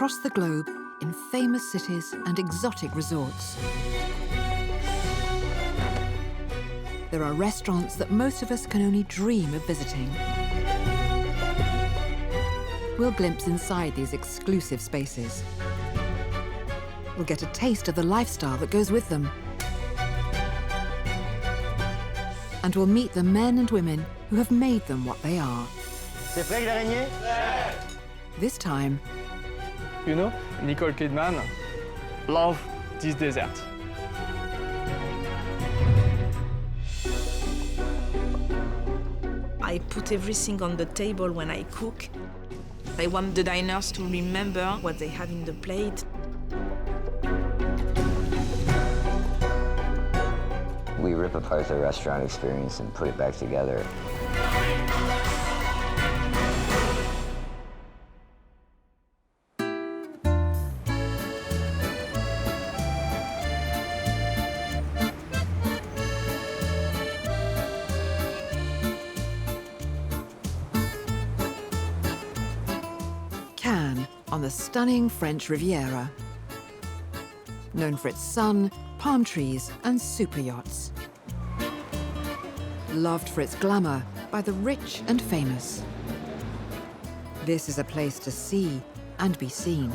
across the globe in famous cities and exotic resorts. There are restaurants that most of us can only dream of visiting. We'll glimpse inside these exclusive spaces. We'll get a taste of the lifestyle that goes with them. And we'll meet the men and women who have made them what they are. C'est prêt, l'araignée? This time, you know, Nicole Kidman loved this dessert. I put everything on the table when I cook. I want the diners to remember what they have in the plate. We rip apart the restaurant experience and put it back together. Cannes, on the stunning French Riviera. Known for its sun, palm trees, and super yachts. Loved for its glamour by the rich and famous. This is a place to see and be seen.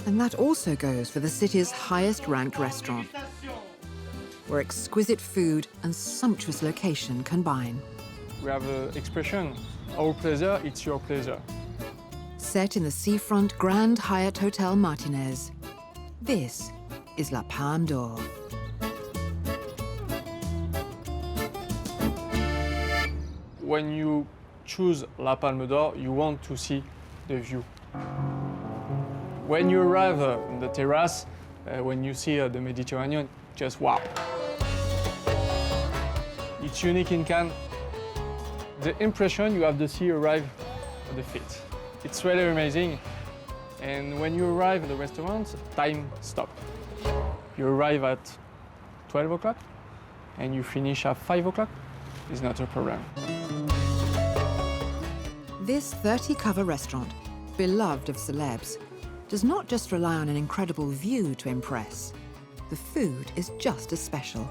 And that also goes for the city's highest-ranked restaurant, where exquisite food and sumptuous location combine. We have an expression, our pleasure, it's your pleasure. Set in the seafront Grand Hyatt Hotel Martinez, this is La Palme d'Or. When you choose La Palme d'Or, you want to see the view. When you arrive on the terrace, when you see the Mediterranean, just wow. It's unique in Cannes. The impression you have the sea arrive at the feet. It's really amazing. And when you arrive at the restaurant, time stops. You arrive at 12 o'clock and you finish at 5 o'clock. It's not a problem. This 30-cover restaurant, beloved of celebs, does not just rely on an incredible view to impress. The food is just as special.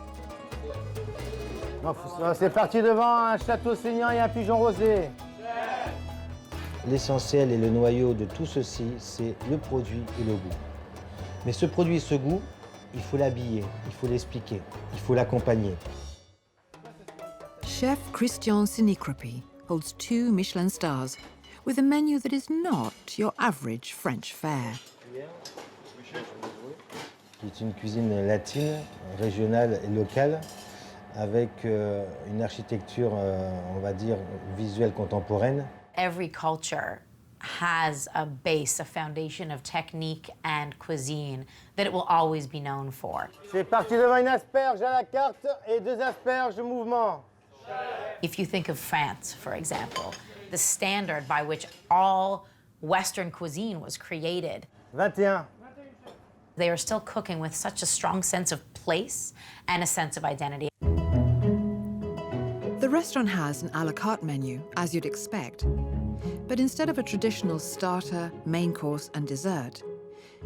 C'est parti devant un château saignant et un pigeon rosé. L'essentiel et le noyau de tout ceci, c'est le produit et le goût. Mais ce produit et ce goût, il faut l'habiller, il faut l'expliquer, il faut l'accompagner. Chef Christian Sinicropi holds 2 Michelin stars with a menu that is not your average French fare. C'est une cuisine latine, régionale et locale, avec une architecture, on va dire, visuelle contemporaine. Every culture has a base, a foundation of technique and cuisine that it will always be known for. C'est parti devant une asperge à la carte et 2 asperges mouvement. If you think of France, for example, the standard by which all Western cuisine was created, 21. they are still cooking with such a strong sense of place and a sense of identity. The restaurant has an à la carte menu, as you'd expect. But instead of a traditional starter, main course, and dessert,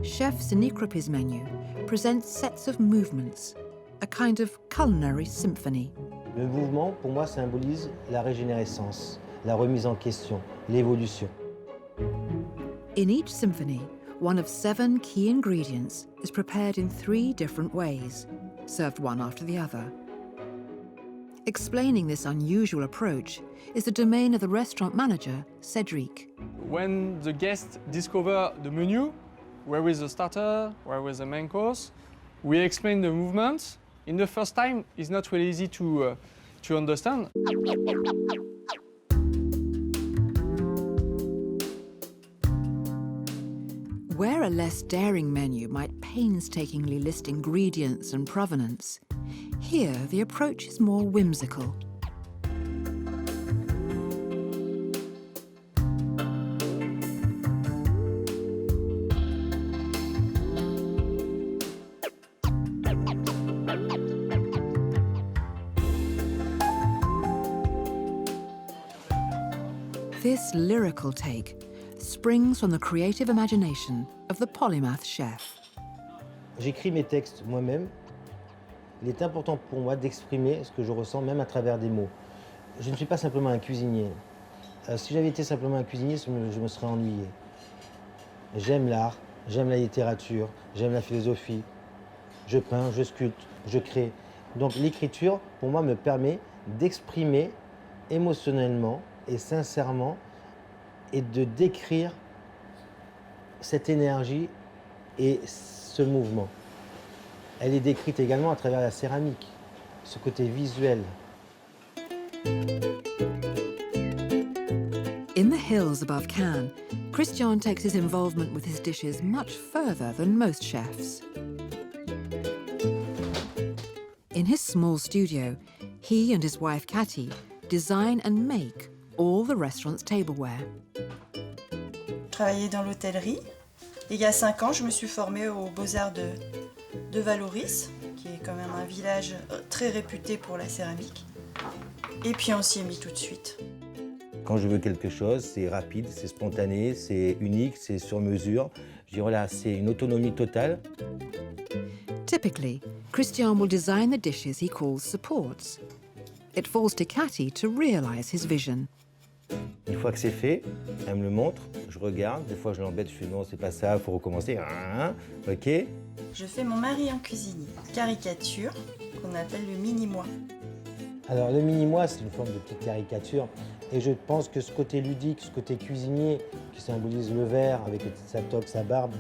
Chef Sinicropi's menu presents sets of movements, a kind of culinary symphony. Le mouvement, pour moi, symbolise la régénérescence, la remise en question, l'évolution. In each symphony, one of 7 key ingredients is prepared in 3 different ways, served one after the other. Explaining this unusual approach is the domain of the restaurant manager, Cédric. When the guests discover the menu, where is the starter, where is the main course, we explain the movements. In the first time, it's not really easy to understand. Where a less daring menu might painstakingly list ingredients and provenance, here the approach is more whimsical. This lyrical take springs from the creative imagination of the polymath chef. J'écris mes textes moi-même. Il est important pour moi d'exprimer ce que je ressens, même à travers des mots. Je ne suis pas simplement un cuisinier. Si j'avais été simplement un cuisinier, je me serais ennuyé. J'aime l'art, j'aime la littérature, j'aime la philosophie. Je peins, je sculpte, je crée. Donc l'écriture, pour moi, me permet d'exprimer émotionnellement et sincèrement et de décrire cette énergie et ce mouvement. Elle est décrite également à travers la céramique, ce côté visuel. In the hills above Cannes, Christian takes his involvement with his dishes much further than most chefs. In his small studio, he and his wife Cathy design and make all the restaurant's tableware. Je travaillais dans l'hôtellerie et il y a 5 ans, je me suis formée aux Beaux-Arts de Valoris, qui est quand même un village très réputé pour la céramique. Et puis on s'y est mis tout de suite. Quand je veux quelque chose, c'est rapide, c'est spontané, c'est unique, c'est sur mesure. Je dis voilà, c'est une autonomie totale. Typically, Christian will design the dishes he calls supports. It falls to Cathy to realize his vision. Une fois que c'est fait, elle me le montre, je regarde, des fois je l'embête, je fais non, c'est pas ça, il faut recommencer. Ok. Je fais mon mari en cuisinier, caricature, qu'on appelle le mini-moi. Alors le mini-moi, c'est une forme de petite caricature. Et je pense que ce côté ludique, ce côté cuisinier, qui symbolise le verre avec sa toque, sa barbe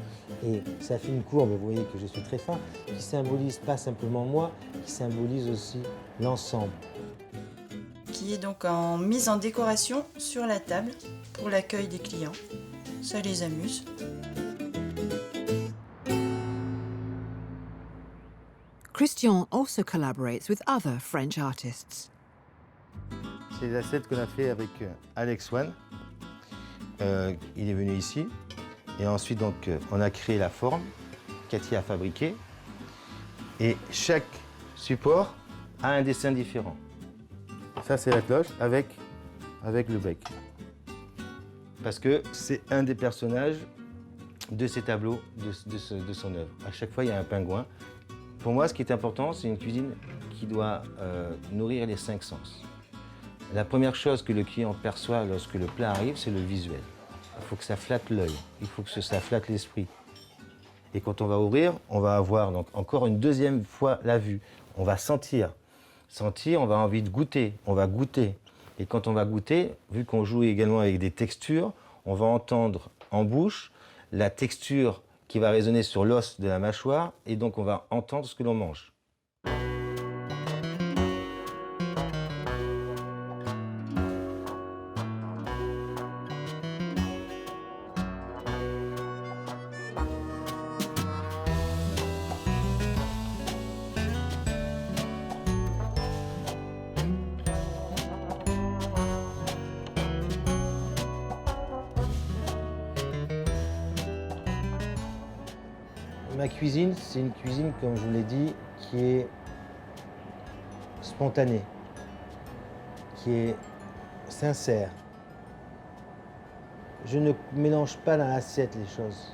et sa fine courbe, vous voyez que je suis très fin, qui symbolise pas simplement moi, qui symbolise aussi l'ensemble. Qui est donc en mise en décoration sur la table pour l'accueil des clients. Ça les amuse. Christian also collaborates with other French artists. C'est l'assiette qu'on a fait avec Alex One. Il est venu ici. Et ensuite, donc, on a créé la forme. Cathy a fabriqué. Et chaque support a un dessin différent. Ça, c'est la cloche avec le bec. Parce que c'est un des personnages de ces tableaux, de son œuvre. À chaque fois, il y a un pingouin. Pour moi, ce qui est important, c'est une cuisine qui doit nourrir les 5 sens. La première chose que le client perçoit lorsque le plat arrive, c'est le visuel. Il faut que ça flatte l'œil, il faut que ça flatte l'esprit. Et quand on va ouvrir, on va avoir donc encore une deuxième fois la vue. On va sentir. Sentir, on va envie de goûter, on va goûter. Et quand on va goûter, vu qu'on joue également avec des textures, on va entendre en bouche la texture qui va résonner sur l'os de la mâchoire, et donc on va entendre ce que l'on mange. Ma cuisine, c'est une cuisine, comme je vous l'ai dit, qui est spontanée, qui est sincère. Je ne mélange pas dans l'assiette les choses,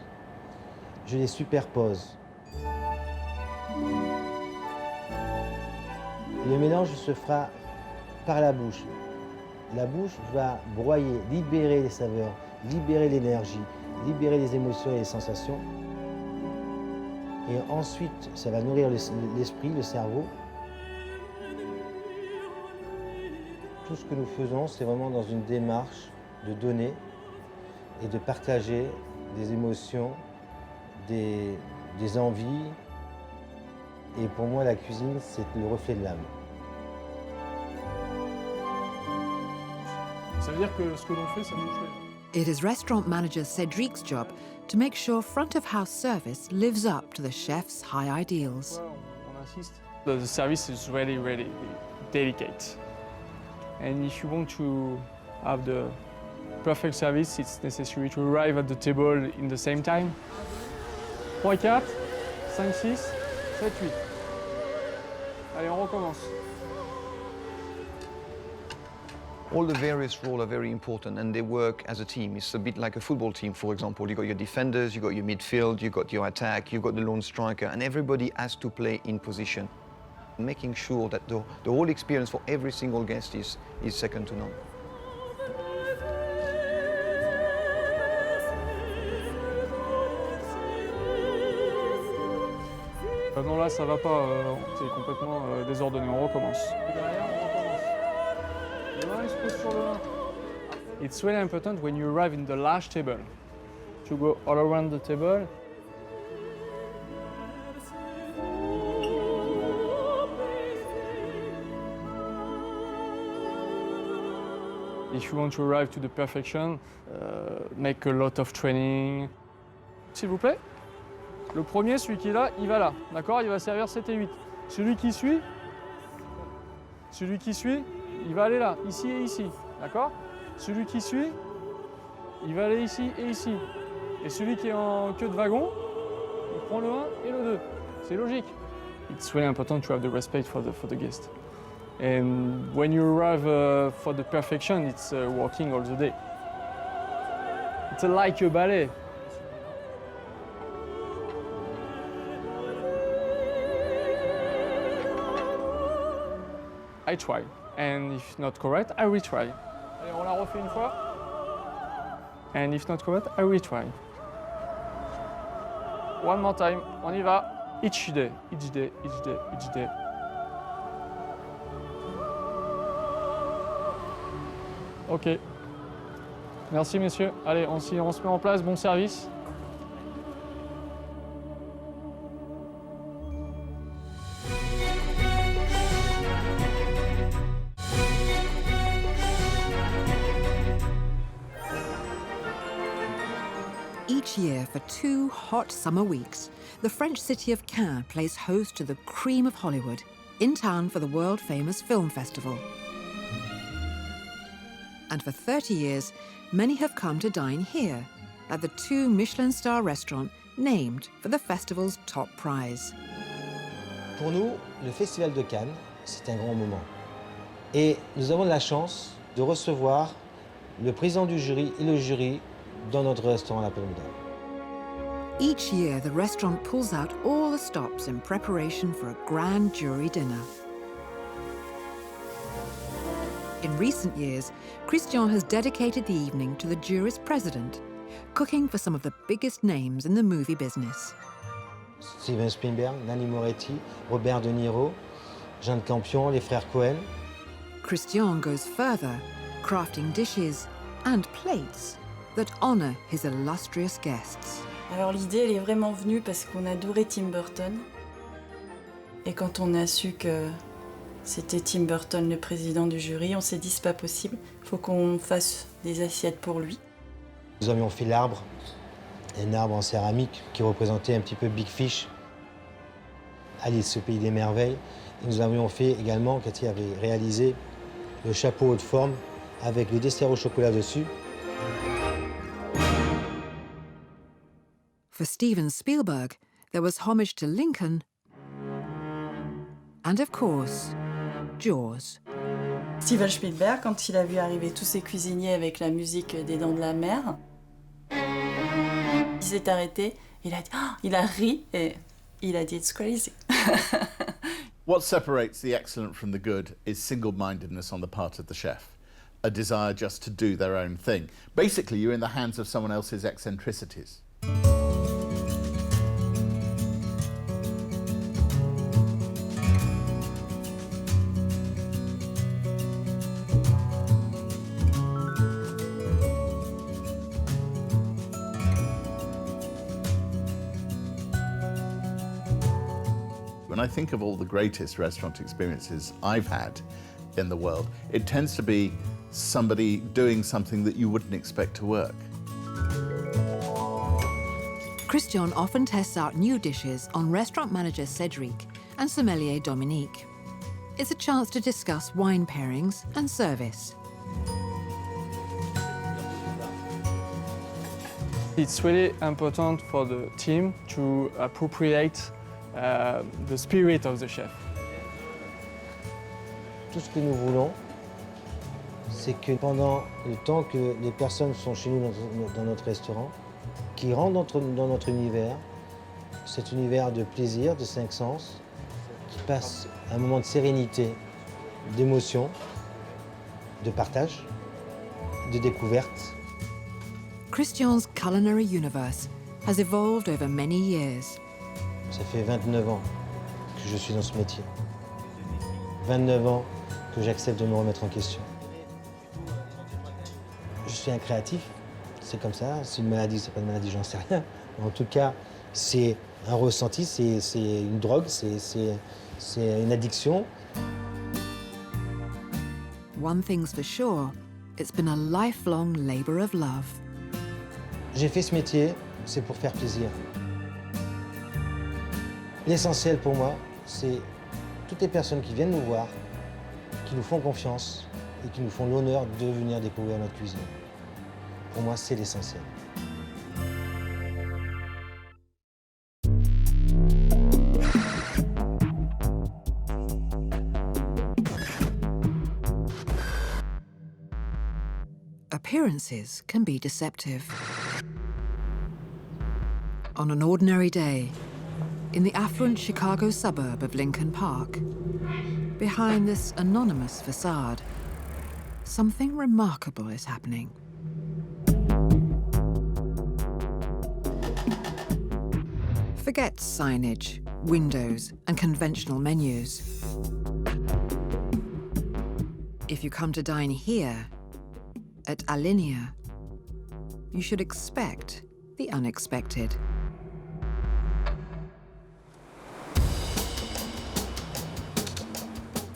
je les superpose. Le mélange se fera par la bouche. La bouche va broyer, libérer les saveurs, libérer l'énergie, libérer les émotions et les sensations. Et ensuite, ça va nourrir l'esprit, le cerveau. Tout ce que nous faisons, c'est vraiment dans une démarche de donner et de partager des émotions, des envies. Et pour moi, la cuisine, c'est le reflet de l'âme. Ça veut dire que ce que l'on fait, ça bouge l'œil. It is restaurant manager Cédric's job to make sure front-of-house service lives up to the chef's high ideals. On insiste. The service is really, really delicate. And if you want to have the perfect service, it's necessary to arrive at the table in the same time. 3, 4, 5, 6, 7, 8. Allez, on recommence. All the various roles are very important and they work as a team. It's a bit like a football team, for example. You got your defenders, you got your midfield, you got your attack, you got the lone striker, and everybody has to play in position, making sure that the whole experience for every single guest is second to none. Non, là, ça va pas, c'est complètement désordonné, on recommence. Derrière, on recommence. Le vin, il se pose sur le vin. It's really important when you arrive in the large table to go all around the table. If you want to arrive to the perfection, make a lot of training. S'il vous plaît. Le premier, celui qui est là, il va là, d'accord? Il va servir 7 et 8. Celui qui suit, il va aller là, ici et ici, d'accord? Celui qui suit, il va aller ici et ici. Et celui qui est en queue de wagon, il prend le 1 et le 2. C'est logique. It's really important to have the respect for the guest. And when you arrive for the perfection, it's working all the day. It's like a ballet. I try, and if not correct, I retry. Allez, on la refait une fois. And if not correct, I retry. One more time, on y va. Each day, each day, each day, each day. Ok. Merci, messieurs. Allez, on se met en place. Bon service. Each year, for 2 hot summer weeks, the French city of Cannes plays host to the cream of Hollywood, in town for the world-famous film festival. And for 30 years, many have come to dine here, at the 2 Michelin-starred restaurants named for the festival's top prize. Pour nous, le Festival de Cannes, c'est un grand moment. Et nous avons la chance de recevoir le président du jury et le jury dans notre restaurant à la Palme. Each year, the restaurant pulls out all the stops in preparation for a grand jury dinner. In recent years, Christian has dedicated the evening to the jury's president, cooking for some of the biggest names in the movie business. Steven Spielberg, Nanni Moretti, Robert De Niro, Jean Campion, les frères Cohen. Christian goes further, crafting dishes and plates that honor his illustrious guests. Alors l'idée, elle est vraiment venue parce qu'on adorait Tim Burton. Et quand on a su que c'était Tim Burton le président du jury, on s'est dit c'est pas possible, il faut qu'on fasse des assiettes pour lui. Nous avions fait l'arbre, un arbre en céramique qui représentait un petit peu Big Fish, Alice au pays des merveilles. Et nous avions fait également, Cathy avait réalisé le chapeau haute forme avec le dessert au chocolat dessus. For Steven Spielberg, there was homage to Lincoln and, of course, Jaws. Steven Spielberg, quand il a vu arriver tous ces cuisiniers avec la musique des Dents de la Mer, il s'est arrêté, il a dit, oh, il a ri et il a dit it's crazy. What separates the excellent from the good is single-mindedness on the part of the chef, a desire just to do their own thing. Basically, you're in the hands of someone else's eccentricities. When I think of all the greatest restaurant experiences I've had in the world, it tends to be somebody doing something that you wouldn't expect to work. Christian often tests out new dishes on restaurant manager Cédric and sommelier Dominique. It's a chance to discuss wine pairings and service. It's really important for the team to appropriate the spirit of the chef. Tout ce que nous voulons, c'est que pendant le temps que les personnes sont chez nous dans notre restaurant, qui rentrent dans notre univers, cet univers de plaisir, de 5 sens, qui passe un moment de sérénité, d'émotion, de partage, de découverte. Christian's culinary universe has evolved over many years. Ça fait 29 ans que je suis dans ce métier. 29 ans que j'accepte de me remettre en question. Je suis un créatif, c'est comme ça. C'est une maladie, c'est pas une maladie, j'en sais rien. En tout cas, c'est un ressenti, c'est une drogue, c'est une addiction. One thing's for sure, it's been a lifelong labor of love. J'ai fait ce métier, c'est pour faire plaisir. L'essentiel pour moi, c'est toutes les personnes qui viennent nous voir, qui nous font confiance et qui nous font l'honneur de venir découvrir notre cuisine. Pour moi, c'est l'essentiel. Appearances can be deceptive. On an ordinary day, in the affluent Chicago suburb of Lincoln Park, behind this anonymous facade, something remarkable is happening. Forget signage, windows, and conventional menus. If you come to dine here, at Alinea, you should expect the unexpected.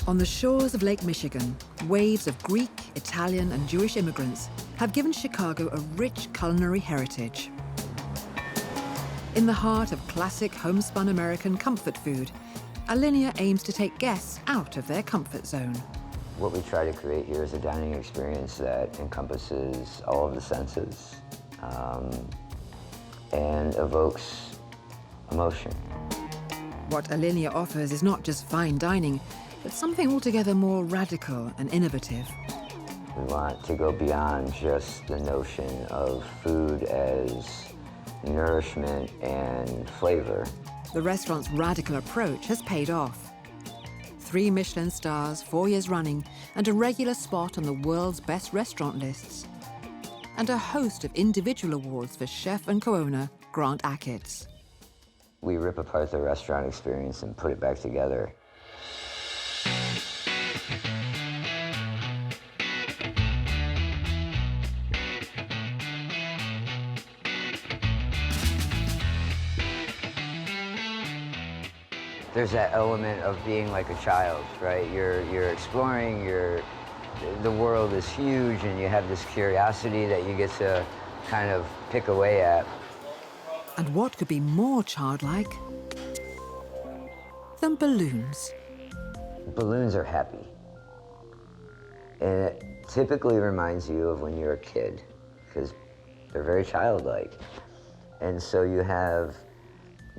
On the shores of Lake Michigan, waves of Greek, Italian, and Jewish immigrants have given Chicago a rich culinary heritage. In the heart of classic homespun American comfort food, Alinea aims to take guests out of their comfort zone. What we try to create here is a dining experience that encompasses all of the senses and evokes emotion. What Alinea offers is not just fine dining, but something altogether more radical and innovative. We want to go beyond just the notion of food as nourishment and flavor. The restaurant's radical approach has paid off. 3 Michelin stars, 4 years running, and a regular spot on the world's best restaurant lists. And a host of individual awards for chef and co-owner Grant Achatz. We rip apart the restaurant experience and put it back together. There's that element of being like a child, right? You're exploring, the world is huge, and you have this curiosity that you get to kind of pick away at. And what could be more childlike than balloons? Balloons are happy. And it typically reminds you of when you're a kid, because they're very childlike. And so you have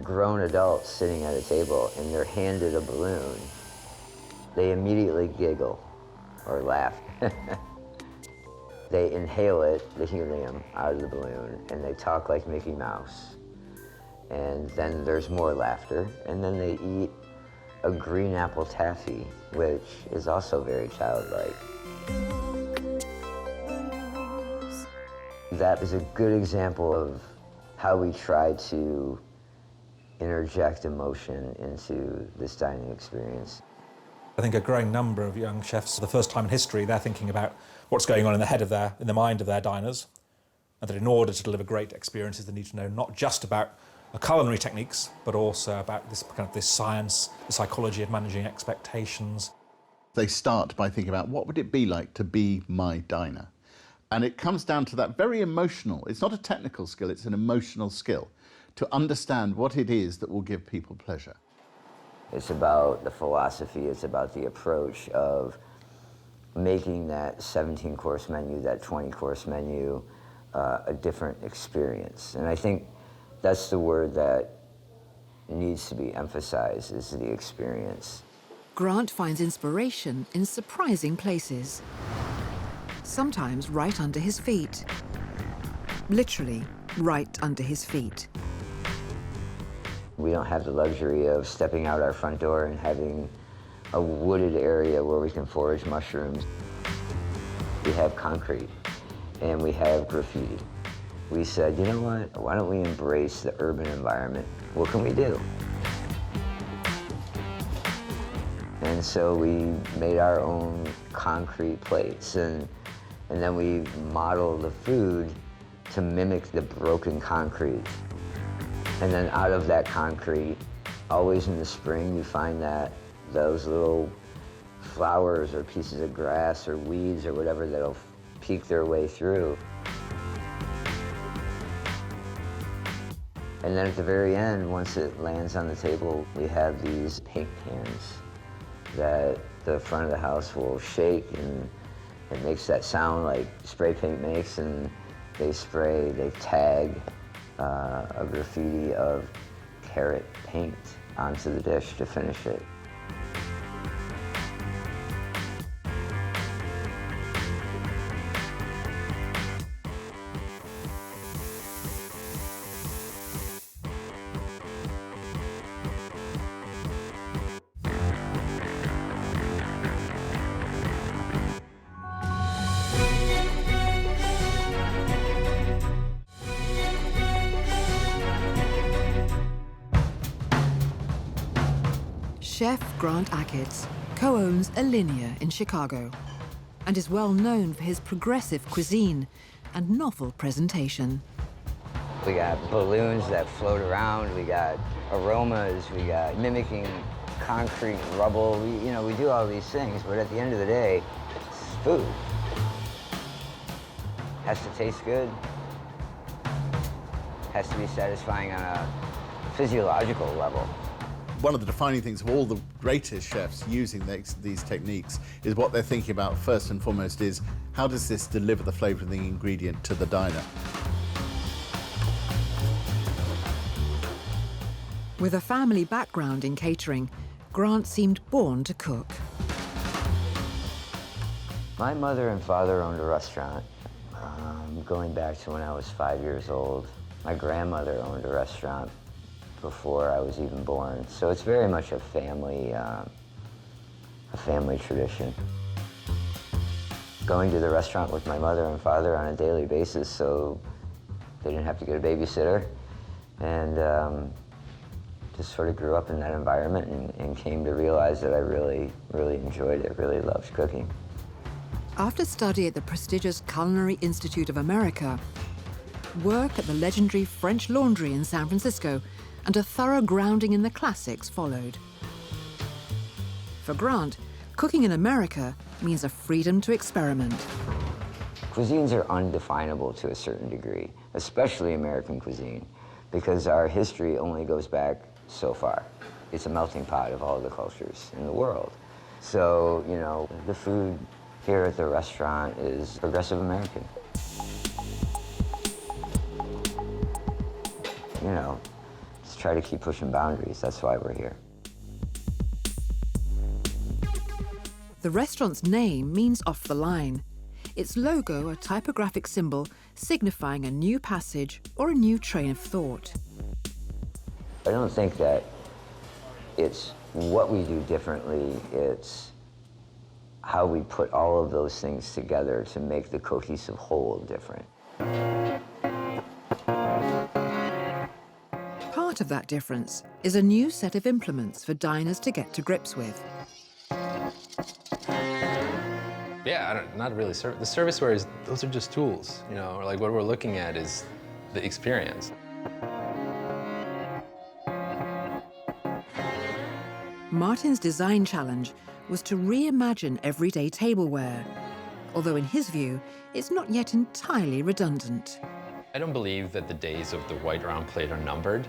grown adults sitting at a table and they're handed a balloon. They immediately giggle or laugh. They inhale it, the helium, out of the balloon, and they talk like Mickey Mouse. And then there's more laughter, and then they eat a green apple taffy, which is also very childlike. That is a good example of how we try to interject emotion into this dining experience. I think a growing number of young chefs, for the first time in history, they're thinking about what's going on in the mind of their diners, and that in order to deliver great experiences, they need to know not just about culinary techniques, but also about this science, the psychology of managing expectations. They start by thinking about what would it be like to be my diner, and it comes down to that very emotional. It's not a technical skill; it's an emotional skill, to understand what it is that will give people pleasure. It's about the philosophy, it's about the approach of making that 17-course menu, that 20-course menu, a different experience. And I think that's the word that needs to be emphasized, is the experience. Grant finds inspiration in surprising places. sometimes right under his feet. Literally, right under his feet. We don't have the luxury of stepping out our front door and having a wooded area where we can forage mushrooms. We have concrete and we have graffiti. We said, you know what, why don't we embrace the urban environment? What can we do? And so we made our own concrete plates, and then we modeled the food to mimic the broken concrete. And then out of that concrete, always in the spring, you find that those little flowers or pieces of grass or weeds or whatever that'll peek their way through. And then at the very end, once it lands on the table, we have these paint cans that the front of the house will shake, and it makes that sound like spray paint makes, and they tag a graffiti of carrot paint onto the dish to finish it. Chef Grant Achatz co-owns Alinea in Chicago and is well known for his progressive cuisine and novel presentation. We got balloons that float around, we got aromas, we got mimicking concrete rubble. We do all these things, but at the end of the day, it's food. Has to taste good, has to be satisfying on a physiological level. One of the defining things of all the greatest chefs using these techniques is what they're thinking about first and foremost is, how does this deliver the flavour of the ingredient to the diner? With a family background in catering, Grant seemed born to cook. My mother and father owned a restaurant, going back to when I was 5 years old. My grandmother owned a restaurant before I was even born. So it's very much a family tradition. Going to the restaurant with my mother and father on a daily basis, so they didn't have to get a babysitter, and just sort of grew up in that environment and came to realize that I really, really enjoyed it, really loved cooking. After study at the prestigious Culinary Institute of America, work at the legendary French Laundry in San Francisco, and a thorough grounding in the classics followed. For Grant, cooking in America means a freedom to experiment. Cuisines are undefinable to a certain degree, especially American cuisine, because our history only goes back so far. It's a melting pot of all the cultures in the world. So, the food here at the restaurant is progressive American. Just try to keep pushing boundaries. That's why we're here. The restaurant's name means off the line. Its logo, a typographic symbol signifying a new passage or a new train of thought. I don't think that it's what we do differently, it's how we put all of those things together to make the cohesive whole different. Part of that difference is a new set of implements for diners to get to grips with. Yeah, not really. The serviceware those are just tools, like what we're looking at is the experience. Martin's design challenge was to reimagine everyday tableware, although in his view, it's not yet entirely redundant. I don't believe that the days of the white round plate are numbered.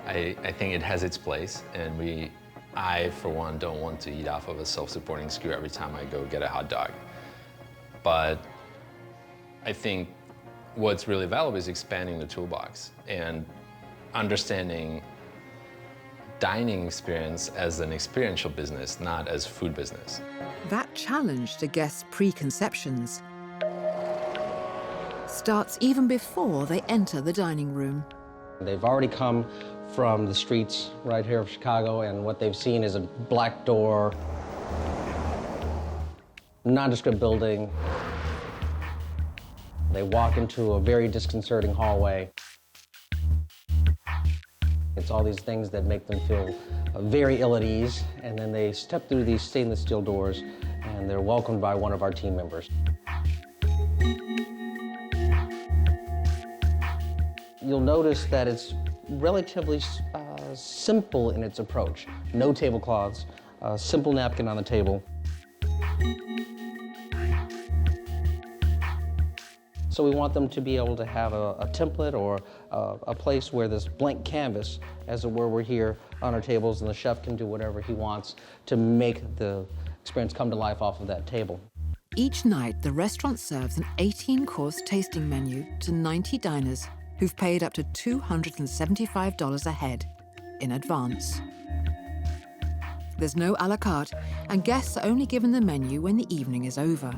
I think it has its place, and I, for one, don't want to eat off of a self-supporting skewer every time I go get a hot dog. But I think what's really valuable is expanding the toolbox and understanding dining experience as an experiential business, not as food business. That challenged a guest's preconceptions. starts even before they enter the dining room. They've already come from the streets right here of Chicago, and what they've seen is a black door, nondescript building. They walk into a very disconcerting hallway. It's all these things that make them feel very ill at ease, and then they step through these stainless steel doors, and they're welcomed by one of our team members. You'll notice that it's relatively simple in its approach. No tablecloths, a simple napkin on the table. So we want them to be able to have a template or a place where this blank canvas, as it were, we're here on our tables and the chef can do whatever he wants to make the experience come to life off of that table. Each night, the restaurant serves an 18-course tasting menu to 90 diners who've paid up to $275 a head in advance. There's no a la carte, and guests are only given the menu when the evening is over.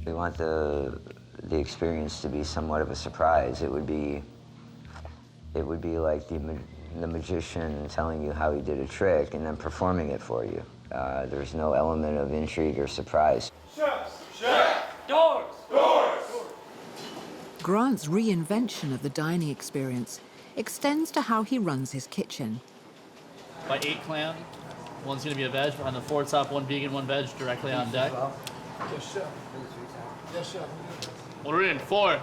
We want the experience to be somewhat of a surprise. It would be like the magician telling you how he did a trick and then performing it for you. There's no element of intrigue or surprise. Doors! Grant's reinvention of the dining experience extends to how he runs his kitchen. By 8 clam, one's gonna be a veg. On the fourth top, 1 vegan, 1 veg directly on deck. Order in 4.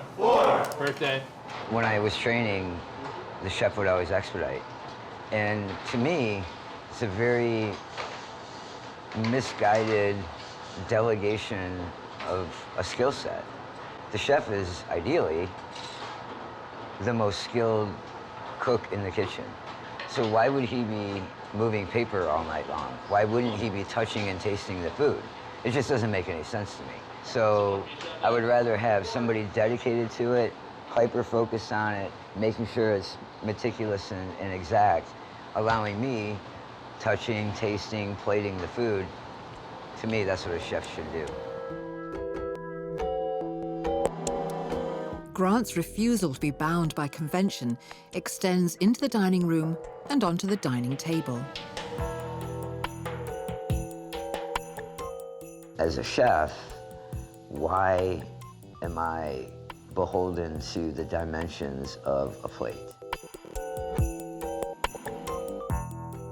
Birthday. When I was training, the chef would always expedite. And to me, it's a very misguided delegation of a skill set. The chef is ideally the most skilled cook in the kitchen. So why would he be moving paper all night long? Why wouldn't he be touching and tasting the food? It just doesn't make any sense to me. So I would rather have somebody dedicated to it, hyper-focused on it, making sure it's meticulous and exact, allowing me touching, tasting, plating the food. To me, that's what a chef should do. Grant's refusal to be bound by convention extends into the dining room and onto the dining table. As a chef, why am I beholden to the dimensions of a plate?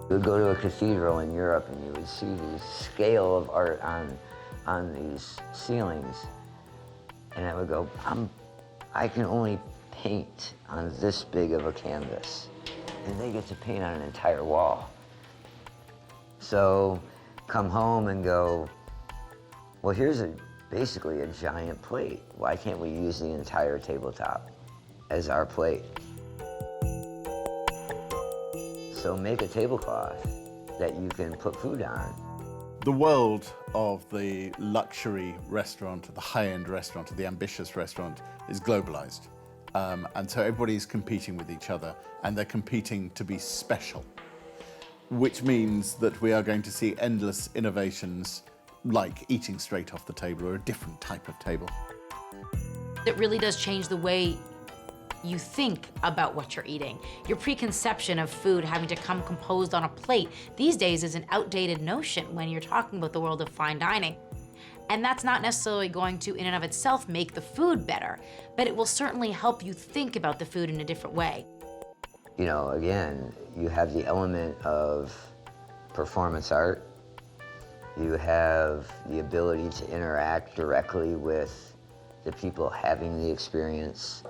You would go to a cathedral in Europe and you would see the scale of art on these ceilings, and I would go, I can only paint on this big of a canvas, and they get to paint on an entire wall. So come home and go, well, here's basically a giant plate. Why can't we use the entire tabletop as our plate? So make a tablecloth that you can put food on. The world of the luxury restaurant, the high-end restaurant, the ambitious restaurant is globalized. And so everybody's competing with each other, and they're competing to be special, which means that we are going to see endless innovations like eating straight off the table or a different type of table. It really does change the way you think about what you're eating. Your preconception of food having to come composed on a plate these days is an outdated notion when you're talking about the world of fine dining. And that's not necessarily going to, in and of itself, make the food better, but it will certainly help you think about the food in a different way. You know, again, you have the element of performance art. You have the ability to interact directly with the people having the experience.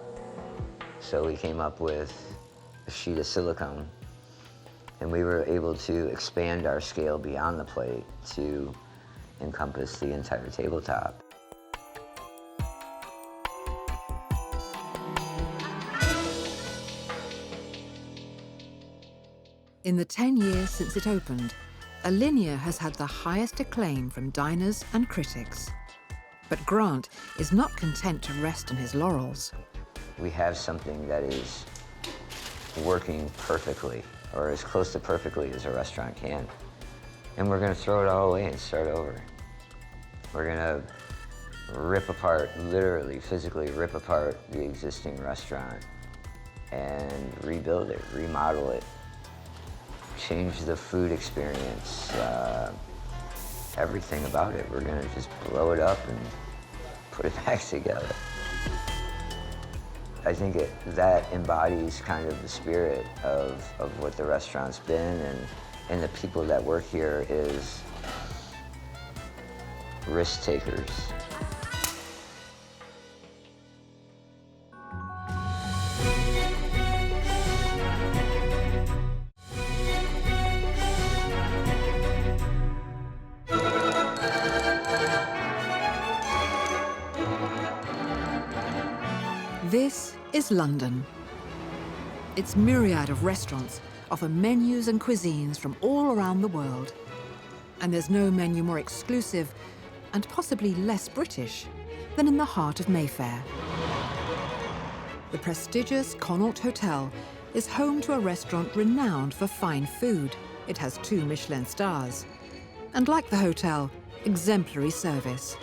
So we came up with a sheet of silicone, and we were able to expand our scale beyond the plate to encompass the entire tabletop. In the 10 years since it opened, Alinea has had the highest acclaim from diners and critics. But Grant is not content to rest on his laurels. We have something that is working perfectly, or as close to perfectly as a restaurant can. And we're gonna throw it all away and start over. We're gonna rip apart, literally, physically rip apart the existing restaurant and rebuild it, remodel it, change the food experience, everything about it. We're gonna just blow it up and put it back together. I think that embodies kind of the spirit of what the restaurant's been, and the people that work here is risk takers. This is London. Its myriad of restaurants offer menus and cuisines from all around the world. And there's no menu more exclusive and possibly less British than in the heart of Mayfair. The prestigious Connaught Hotel is home to a restaurant renowned for fine food. It has 2 Michelin stars. And like the hotel, exemplary service.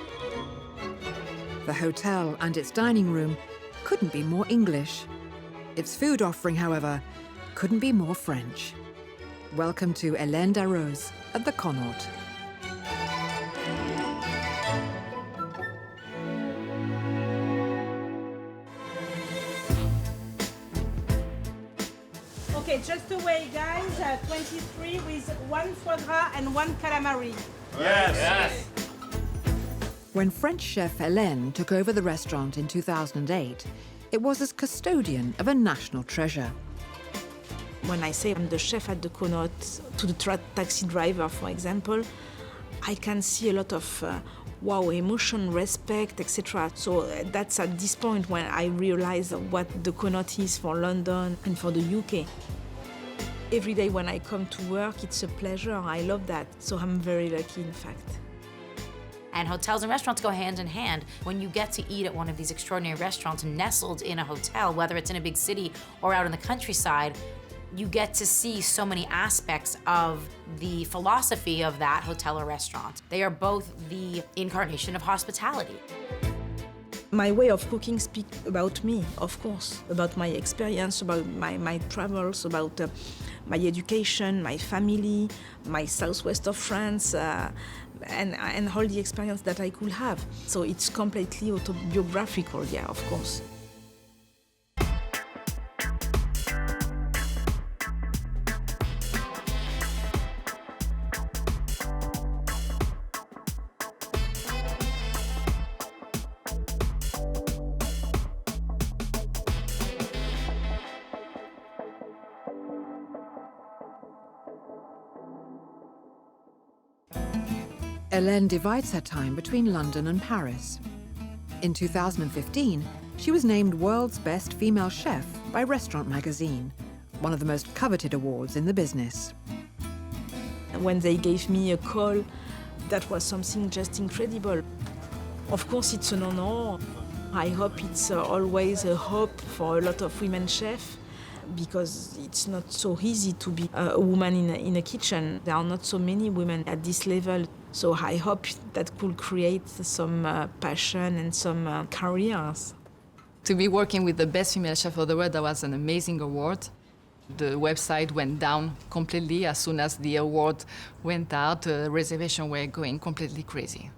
The hotel and its dining room couldn't be more English. Its food offering, however, couldn't be more French. Welcome to Helene Darroze at the Connaught. Okay, just away, guys. 23 with 1 foie gras and 1 calamari. Yes! Yes! When French chef Helene took over the restaurant in 2008, it was as custodian of a national treasure. When I say I'm the chef at the Connaught, to the taxi driver, for example, I can see a lot of wow, emotion, respect, etc. So that's at this point when I realize what the Connaught is for London and for the UK. Every day when I come to work, it's a pleasure. I love that. So I'm very lucky, in fact. And hotels and restaurants go hand in hand. When you get to eat at one of these extraordinary restaurants nestled in a hotel, whether it's in a big city or out in the countryside, you get to see so many aspects of the philosophy of that hotel or restaurant. They are both the incarnation of hospitality. My way of cooking speaks about me, of course, about my experience, about my travels, about my education, my family, my southwest of France, and all the experience that I could have. So it's completely autobiographical, yeah, of course. Helene divides her time between London and Paris. In 2015, she was named World's Best Female Chef by Restaurant Magazine, one of the most coveted awards in the business. When they gave me a call, that was something just incredible. Of course, it's an honor. I hope it's always a hope for a lot of women chefs, because it's not so easy to be a woman in a kitchen. There are not so many women at this level. So I hope that could create some passion and some careers. To be working with the best female chef of the world, that was an amazing award. The website went down completely as soon as the award went out. The reservations were going completely crazy.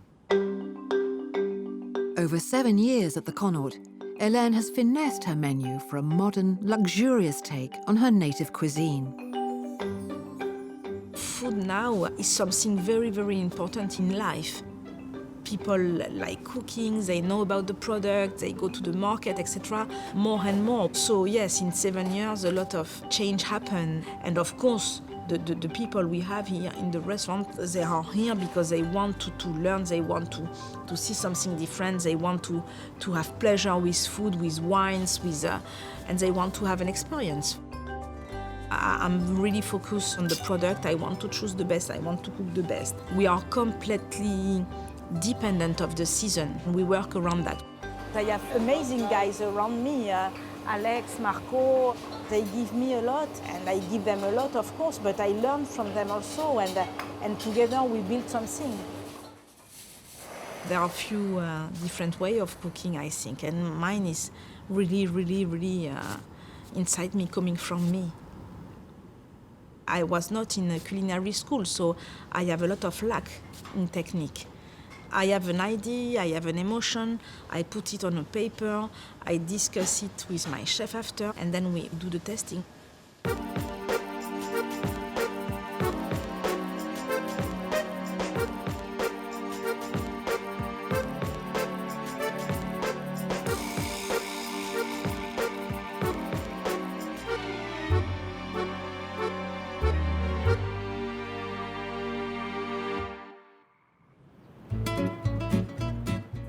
Over 7 years at the Connaught, Helene has finessed her menu for a modern, luxurious take on her native cuisine. Food now is something very, very important in life. People like cooking, they know about the product, they go to the market, etc. more and more. So yes, in 7 years, a lot of change happened. And of course, the people we have here in the restaurant, they are here because they want to learn, they want to see something different, they want to have pleasure with food, with wines, and they want to have an experience. I'm really focused on the product. I want to choose the best, I want to cook the best. We are completely dependent of the season. We work around that. I have amazing guys around me, Alex, Marco. They give me a lot and I give them a lot, of course, but I learn from them also, and together we build something. There are a few different ways of cooking, I think, and mine is really inside me, coming from me. I was not in a culinary school, so I have a lot of lack in technique. I have an idea, I have an emotion, I put it on a paper, I discuss it with my chef after, and then we do the testing.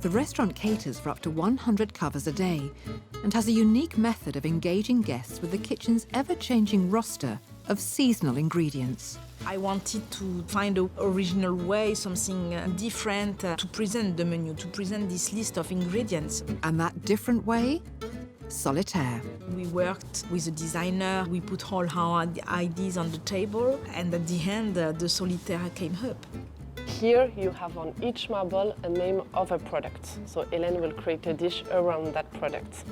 The restaurant caters for up to 100 covers a day and has a unique method of engaging guests with the kitchen's ever-changing roster of seasonal ingredients. I wanted to find an original way, something different to present the menu, to present this list of ingredients. And that different way? Solitaire. We worked with a designer, we put all our ideas on the table, and at the end, the solitaire came up. Here you have on each marble a name of a product. So Helene will create a dish around that product.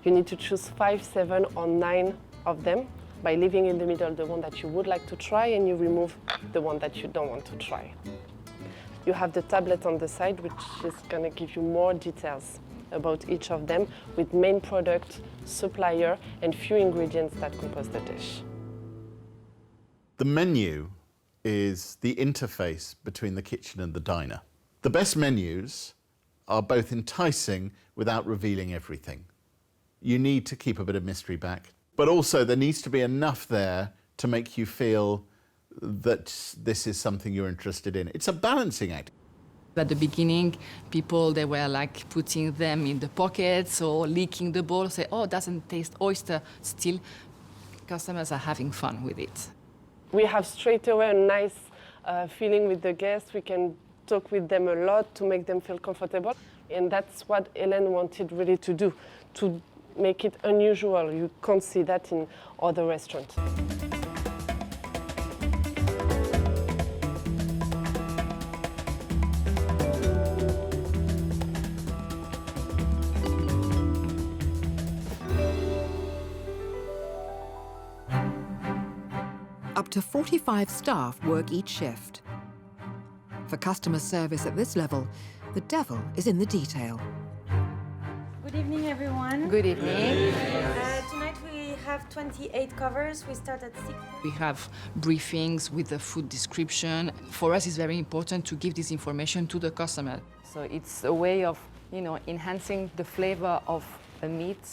You need to choose 5, 7 or 9 of them by leaving in the middle the one that you would like to try, and you remove the one that you don't want to try. You have the tablet on the side, which is going to give you more details about each of them with main product, supplier and few ingredients that compose the dish. The menu is the interface between the kitchen and the diner. The best menus are both enticing without revealing everything. You need to keep a bit of mystery back, but also there needs to be enough there to make you feel that this is something you're interested in. It's a balancing act. At the beginning, people, they were like putting them in the pockets or leaking the bowl, say, oh, it doesn't taste oyster. Still, customers are having fun with it. We have straight away a nice feeling with the guests. We can talk with them a lot to make them feel comfortable. And that's what Helene wanted really to do, to make it unusual. You can't see that in other restaurants. Up to 45 staff work each shift. For customer service at this level, the devil is in the detail. Good evening, everyone. Good evening. Tonight we have 28 covers. We start at 6. We have briefings with the food description. For us, it's very important to give this information to the customer. So it's a way of, enhancing the flavor of a meat,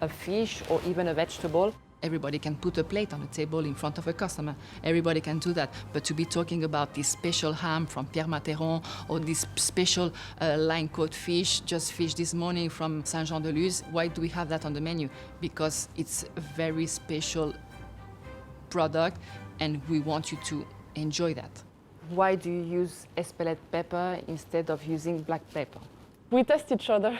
a fish, or even a vegetable. Everybody can put a plate on the table in front of a customer. Everybody can do that. But to be talking about this special ham from Pierre-Matheron or this special line-caught fish, just fish this morning from Saint-Jean-de-Luz, why do we have that on the menu? Because it's a very special product and we want you to enjoy that. Why do you use espelette pepper instead of using black pepper? We test each other.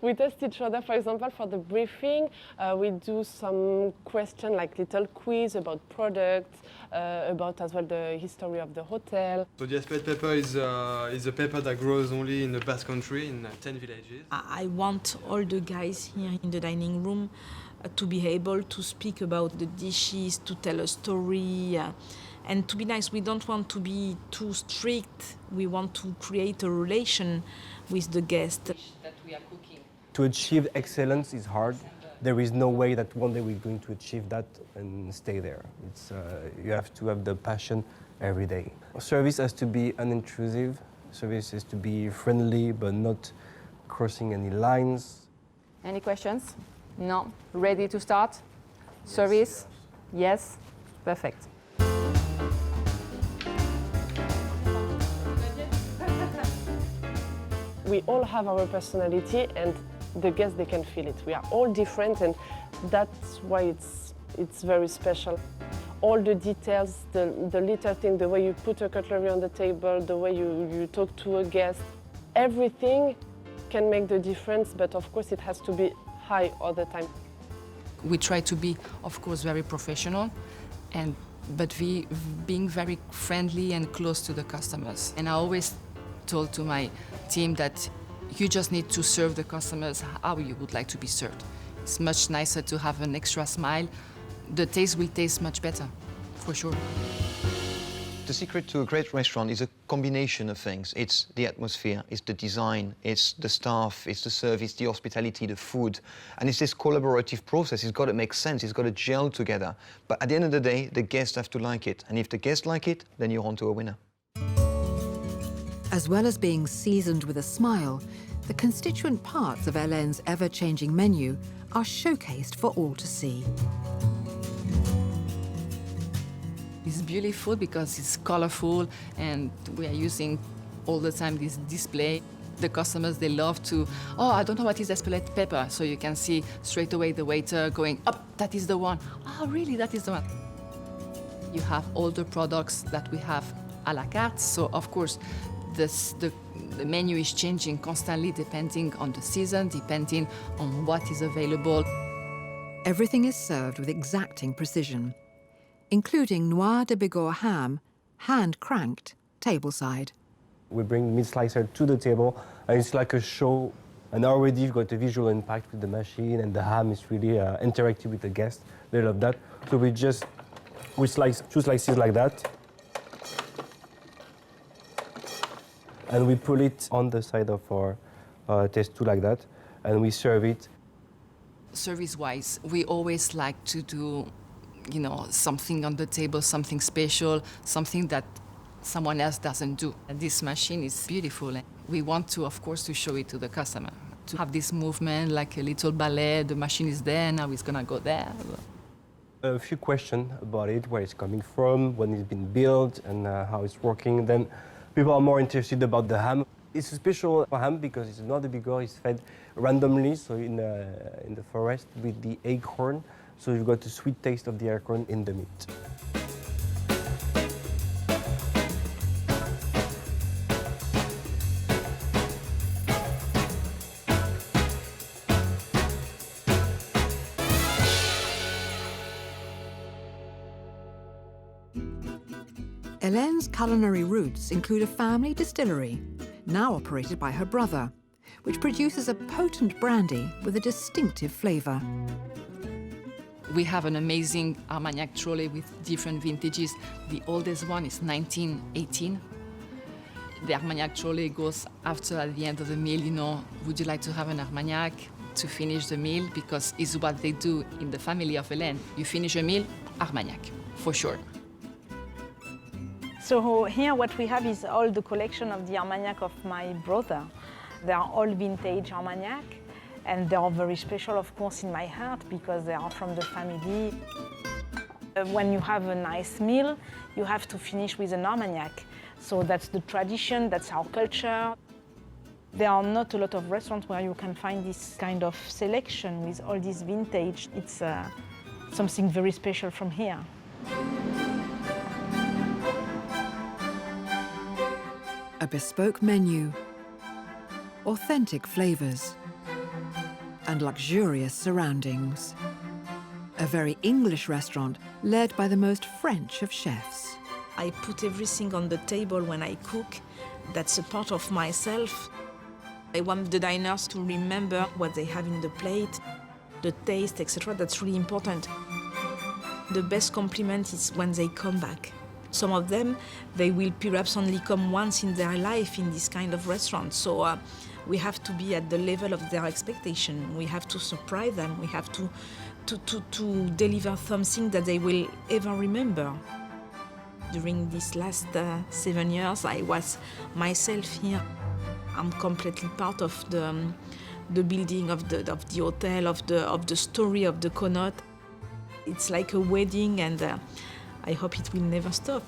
We test each other. For example, for the briefing, we do some question, like little quiz about products, about as well the history of the hotel. So the espelette pepper is a pepper that grows only in the Basque Country in 10 villages. I want all the guys here in the dining room to be able to speak about the dishes, to tell a story. And to be nice, we don't want to be too strict. We want to create a relation with the guest. That we are cooking. To achieve excellence is hard. There is no way that one day we're going to achieve that and stay there. You have to have the passion every day. Service has to be unintrusive. Service has to be friendly, but not crossing any lines. Any questions? No. Ready to start? Service? Yes. Perfect. We all have our personality, and the guests, they can feel it. We are all different, and that's why it's very special. All the details, the little thing, the way you put a cutlery on the table, the way you talk to a guest, everything can make the difference, but of course it has to be high all the time. We try to be, of course, very professional, but being very friendly and close to the customers. And I always told to my team that you just need to serve the customers how you would like to be served. It's much nicer to have an extra smile. The taste will taste much better, for sure. The secret to a great restaurant is a combination of things. It's the atmosphere, it's the design, it's the staff, it's the service, the hospitality, the food. And it's this collaborative process. It's got to make sense, it's got to gel together. But at the end of the day, the guests have to like it. And if the guests like it, then you're on to a winner. As well as being seasoned with a smile, the constituent parts of Helene's ever-changing menu are showcased for all to see. It's beautiful because it's colorful, and we are using all the time this display. The customers, they love to, oh, I don't know what is Espelette pepper. So you can see straight away the waiter going, oh, that is the one. Oh, really, that is the one. You have all the products that we have à la carte. So, of course, the menu is changing constantly depending on the season, depending on what is available. Everything is served with exacting precision, including noix de Bigorre ham, hand-cranked, tableside. We bring meat slicer to the table, and it's like a show, and already you've got a visual impact with the machine, and the ham is really interactive with the guests. They love that. So we slice 2 slices like that, and we pull it on the side of our test too like that, and we serve it. Service-wise, we always like to do, you know, something on the table, something special, something that someone else doesn't do. And this machine is beautiful. We want to, of course, to show it to the customer. To have this movement, like a little ballet, the machine is there, now it's gonna go there. A few questions about it, where it's coming from, when it's been built, and how it's working. Then people are more interested about the ham. It's a special ham because it's not a Bigorre, it's fed randomly, so in the forest with the acorn. So you've got the sweet taste of the acorn in the meat. Helene's culinary roots include a family distillery, now operated by her brother, which produces a potent brandy with a distinctive flavour. We have an amazing Armagnac trolley with different vintages. The oldest one is 1918. The Armagnac trolley goes after, at the end of the meal, you know, would you like to have an Armagnac to finish the meal? Because it's what they do in the family of Helene. You finish a meal, Armagnac, for sure. So here what we have is all the collection of the Armagnac of my brother. They are all vintage Armagnac, and they are very special, of course, in my heart because they are from the family. When you have a nice meal, you have to finish with an Armagnac. So that's the tradition, that's our culture. There are not a lot of restaurants where you can find this kind of selection with all this vintage. It's something very special from here. A bespoke menu, authentic flavours, and luxurious surroundings. A very English restaurant led by the most French of chefs. I put everything on the table when I cook. That's a part of myself. I want the diners to remember what they have in the plate, the taste, etc. That's really important. The best compliment is when they come back. Some of them, they will perhaps only come once in their life in this kind of restaurant. So we have to be at the level of their expectation. We have to surprise them. We have to deliver something that they will ever remember. During these last 7 years, I was myself here. I'm completely part of the building of the hotel, of the story of the Connaught. It's like a wedding, and I hope it will never stop.